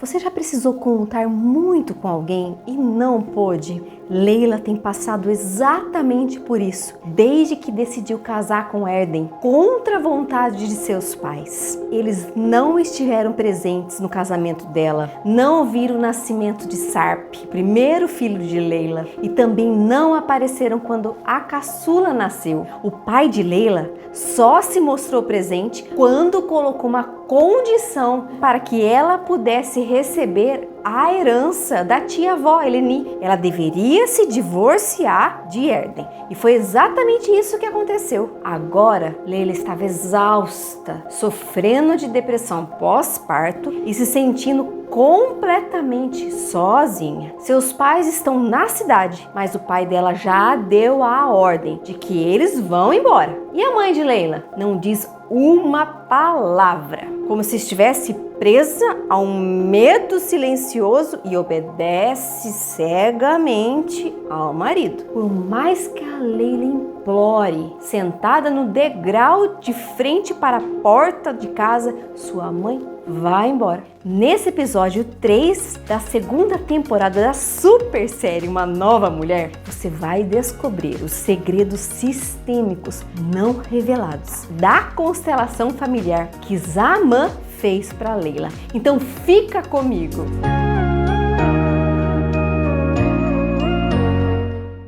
Você já precisou contar muito com alguém e não pôde? Leila tem passado exatamente por isso, desde que decidiu casar com Erden, contra a vontade de seus pais. Eles não estiveram presentes no casamento dela, não viram o nascimento de Sarp, o primeiro filho de Leila, e também não apareceram quando a caçula nasceu. O pai de Leila só se mostrou presente quando colocou uma condição para que ela pudesse receber a herança da tia-avó Eleni. Ela deveria se divorciar de Erden. E foi exatamente isso que aconteceu. Agora, Leila estava exausta, sofrendo de depressão pós-parto e se sentindo completamente sozinha. Seus pais estão na cidade, mas o pai dela já deu a ordem de que eles vão embora. E a mãe de Leila não diz uma palavra, como se estivesse presa a um medo silencioso e obedece cegamente ao marido. Por mais que a Leila implore, sentada no degrau de frente para a porta de casa, sua mãe vai embora. Nesse episódio 3 da segunda temporada da super série Uma Nova Mulher, você vai descobrir os segredos sistêmicos não revelados da constelação familiar que Zaman fez para Leila. Então fica comigo!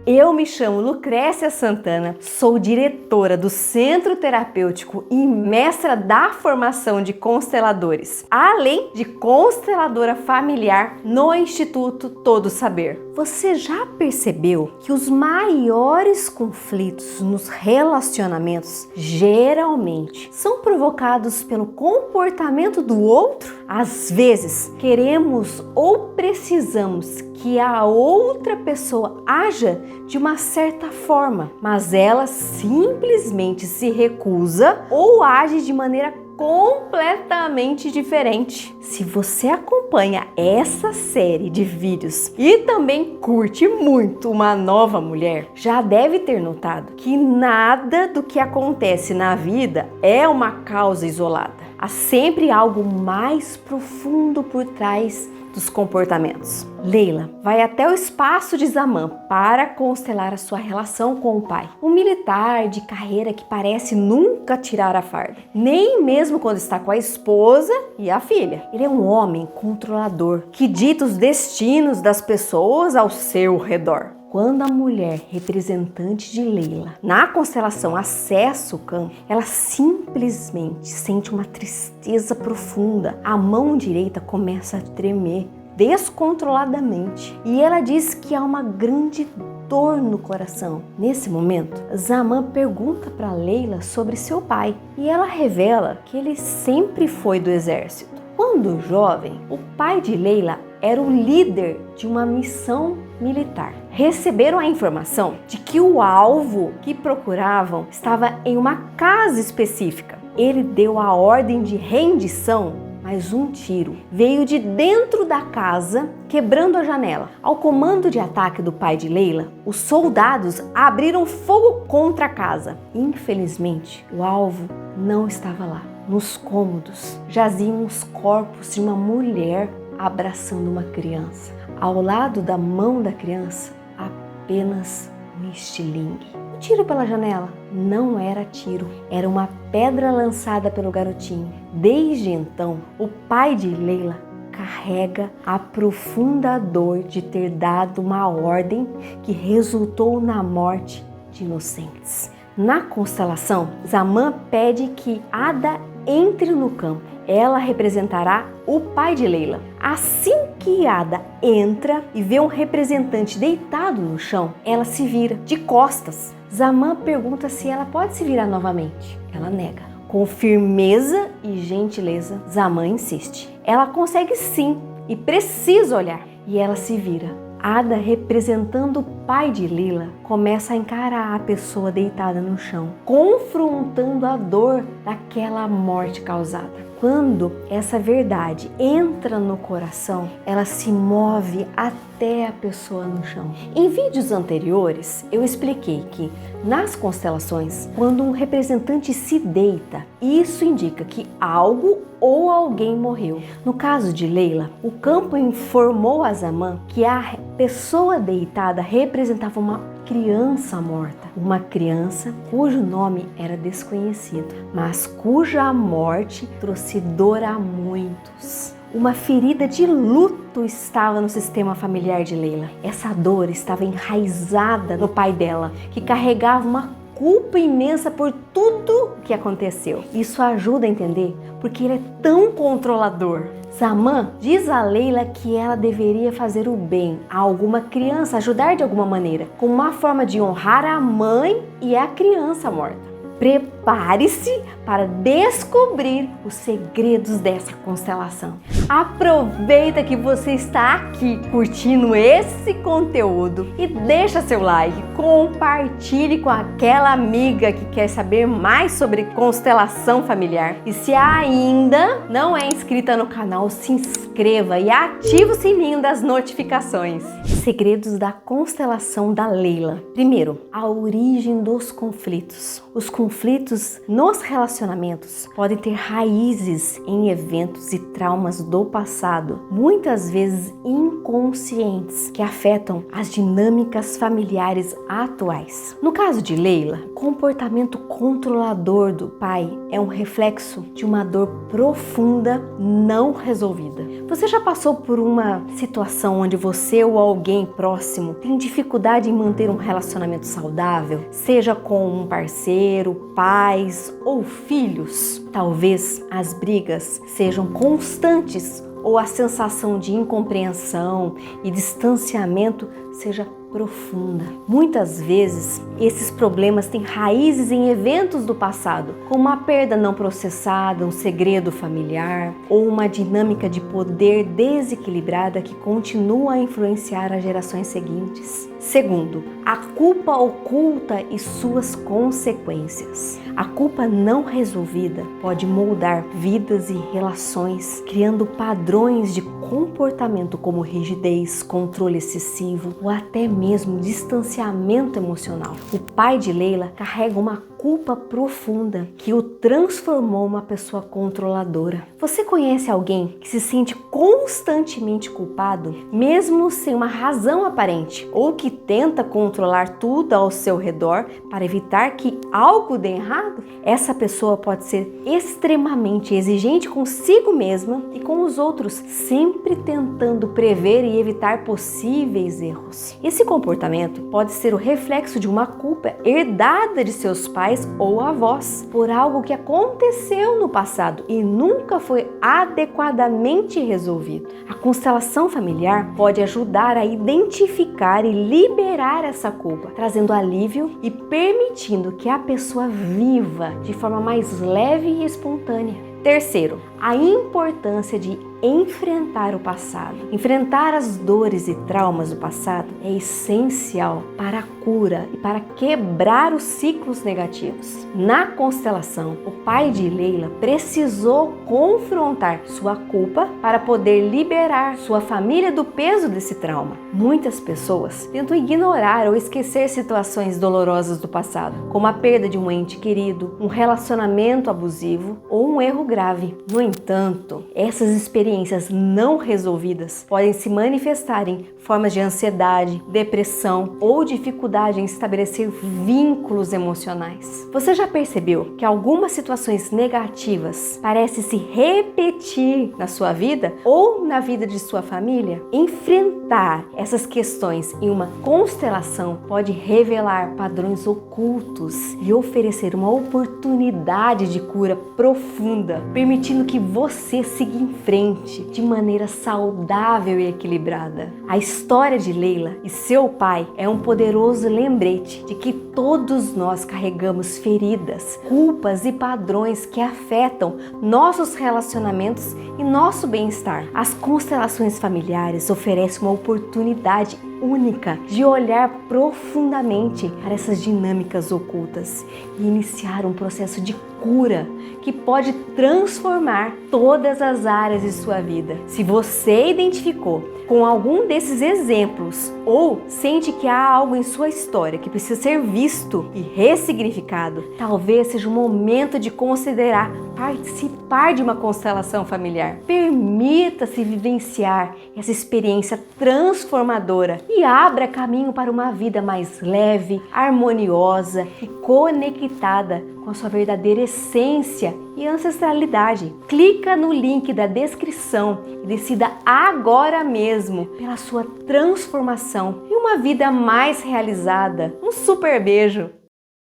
Eu me chamo Lucrécia Santana, sou diretora do Centro Terapêutico e mestra da formação de consteladores, além de consteladora familiar no Instituto Todo Saber. Você já percebeu que os maiores conflitos nos relacionamentos geralmente são provocados pelo comportamento do outro? Às vezes, queremos ou precisamos que a outra pessoa haja de uma certa forma, mas ela simplesmente se recusa ou age de maneira completamente diferente. Se você acompanha essa série de vídeos e também curte muito Uma Nova Mulher, já deve ter notado que nada do que acontece na vida é uma causa isolada. Há sempre algo mais profundo por trás dos comportamentos. Leila vai até o espaço de Zaman para constelar a sua relação com o pai. Um militar de carreira que parece nunca tirar a farda, nem mesmo quando está com a esposa e a filha. Ele é um homem controlador que dita os destinos das pessoas ao seu redor. Quando a mulher representante de Leila na constelação acessa o campo, ela simplesmente sente uma tristeza profunda. A mão direita começa a tremer descontroladamente e ela diz que há uma grande dor no coração. Nesse momento, Zaman pergunta para Leila sobre seu pai e ela revela que ele sempre foi do exército. Quando jovem, o pai de Leila era o líder de uma missão militar. Receberam a informação de que o alvo que procuravam estava em uma casa específica. Ele deu a ordem de rendição, mas um tiro veio de dentro da casa, quebrando a janela. Ao comando de ataque do pai de Leila, os soldados abriram fogo contra a casa. Infelizmente, o alvo não estava lá. Nos cômodos jaziam os corpos de uma mulher abraçando uma criança. Ao lado da mão da criança, apenas um estilingue. Um tiro pela janela não era tiro, era uma pedra lançada pelo garotinho. Desde então, o pai de Leila carrega a profunda dor de ter dado uma ordem que resultou na morte de inocentes. Na constelação, Zaman pede que Ada entre no campo. Ela representará o pai de Leila. Assim que Ada entra e vê um representante deitado no chão, ela se vira de costas. Zaman pergunta se ela pode se virar novamente. Ela nega. Com firmeza e gentileza, Zaman insiste. Ela consegue sim e precisa olhar. E ela se vira. Ada, representando o pai de Leila, começa a encarar a pessoa deitada no chão, confrontando a dor daquela morte causada. Quando essa verdade entra no coração, ela se move até a pessoa no chão. Em vídeos anteriores, eu expliquei que nas constelações, quando um representante se deita, Isso indica que algo ou alguém morreu. No caso de Leila, o campo informou a Zaman que a pessoa deitada representava uma criança morta. Uma criança cujo nome era desconhecido, mas cuja morte trouxe dor a muitos. Uma ferida de luto estava no sistema familiar de Leila. Essa dor estava enraizada no pai dela, que carregava uma culpa imensa por tudo o que aconteceu. Isso ajuda a entender porque ele é tão controlador. Zaman diz a Leila que ela deveria fazer o bem a alguma criança, ajudar de alguma maneira, como uma forma de honrar a mãe e a criança morta. Prepare-se para descobrir os segredos dessa constelação. Aproveita que você está aqui curtindo esse conteúdo e deixa seu like, compartilhe com aquela amiga que quer saber mais sobre constelação familiar. E se ainda não é inscrita no canal, se inscreva e ative o sininho das notificações. Segredos da constelação da Leila. Primeiro, a origem dos conflitos. Os conflitos nos relacionamentos podem ter raízes em eventos e traumas do passado, muitas vezes inconscientes, que afetam as dinâmicas familiares atuais. No caso de Leila, o comportamento controlador do pai é um reflexo de uma dor profunda não resolvida. Você já passou por uma situação onde você ou alguém próximo tem dificuldade em manter um relacionamento saudável, seja com um parceiro, pais ou filhos? Talvez as brigas sejam constantes ou a sensação de incompreensão e distanciamento seja profunda. Muitas vezes, esses problemas têm raízes em eventos do passado, como uma perda não processada, um segredo familiar ou uma dinâmica de poder desequilibrada que continua a influenciar as gerações seguintes. Segundo, a culpa oculta e suas consequências. A culpa não resolvida pode moldar vidas e relações, criando padrões de comportamento como rigidez, controle excessivo ou até mesmo distanciamento emocional. O pai de Leila carrega uma culpa profunda que o transformou uma pessoa controladora. Você conhece alguém que se sente constantemente culpado, mesmo sem uma razão aparente, ou que tenta controlar tudo ao seu redor para evitar que algo dê errado? Essa pessoa pode ser extremamente exigente consigo mesma e com os outros, sempre tentando prever e evitar possíveis erros. Esse comportamento pode ser o reflexo de uma culpa herdada de seus pais ou avós por algo que aconteceu no passado e nunca foi adequadamente resolvido. A constelação familiar pode ajudar a identificar e liberar essa culpa, trazendo alívio e permitindo que a pessoa viva de forma mais leve e espontânea. Terceiro, a importância de enfrentar o passado. Enfrentar as dores e traumas do passado é essencial para a cura e para quebrar os ciclos negativos. Na constelação, o pai de Leila precisou confrontar sua culpa para poder liberar sua família do peso desse trauma. Muitas pessoas tentam ignorar ou esquecer situações dolorosas do passado, como a perda de um ente querido, um relacionamento abusivo ou um erro grave. No entanto, essas experiências não resolvidas podem se manifestar em formas de ansiedade, depressão ou dificuldade em estabelecer vínculos emocionais. Você já percebeu que algumas situações negativas parecem se repetir na sua vida ou na vida de sua família? Enfrentar essas questões em uma constelação pode revelar padrões ocultos e oferecer uma oportunidade de cura profunda, permitindo que você siga em frente de maneira saudável e equilibrada. A história de Leila e seu pai é um poderoso lembrete de que todos nós carregamos feridas, culpas e padrões que afetam nossos relacionamentos e nosso bem-estar. As constelações familiares oferecem uma oportunidade única de olhar profundamente para essas dinâmicas ocultas e iniciar um processo de cura que pode transformar todas as áreas de sua vida. Se você identificou com algum desses exemplos ou sente que há algo em sua história que precisa ser visto e ressignificado, talvez seja o momento de considerar participar de uma constelação familiar. Permita-se vivenciar essa experiência transformadora e abra caminho para uma vida mais leve, harmoniosa e conectada com a sua verdadeira essência e ancestralidade. Clica no link da descrição e decida agora mesmo pela sua transformação e uma vida mais realizada. Um super beijo!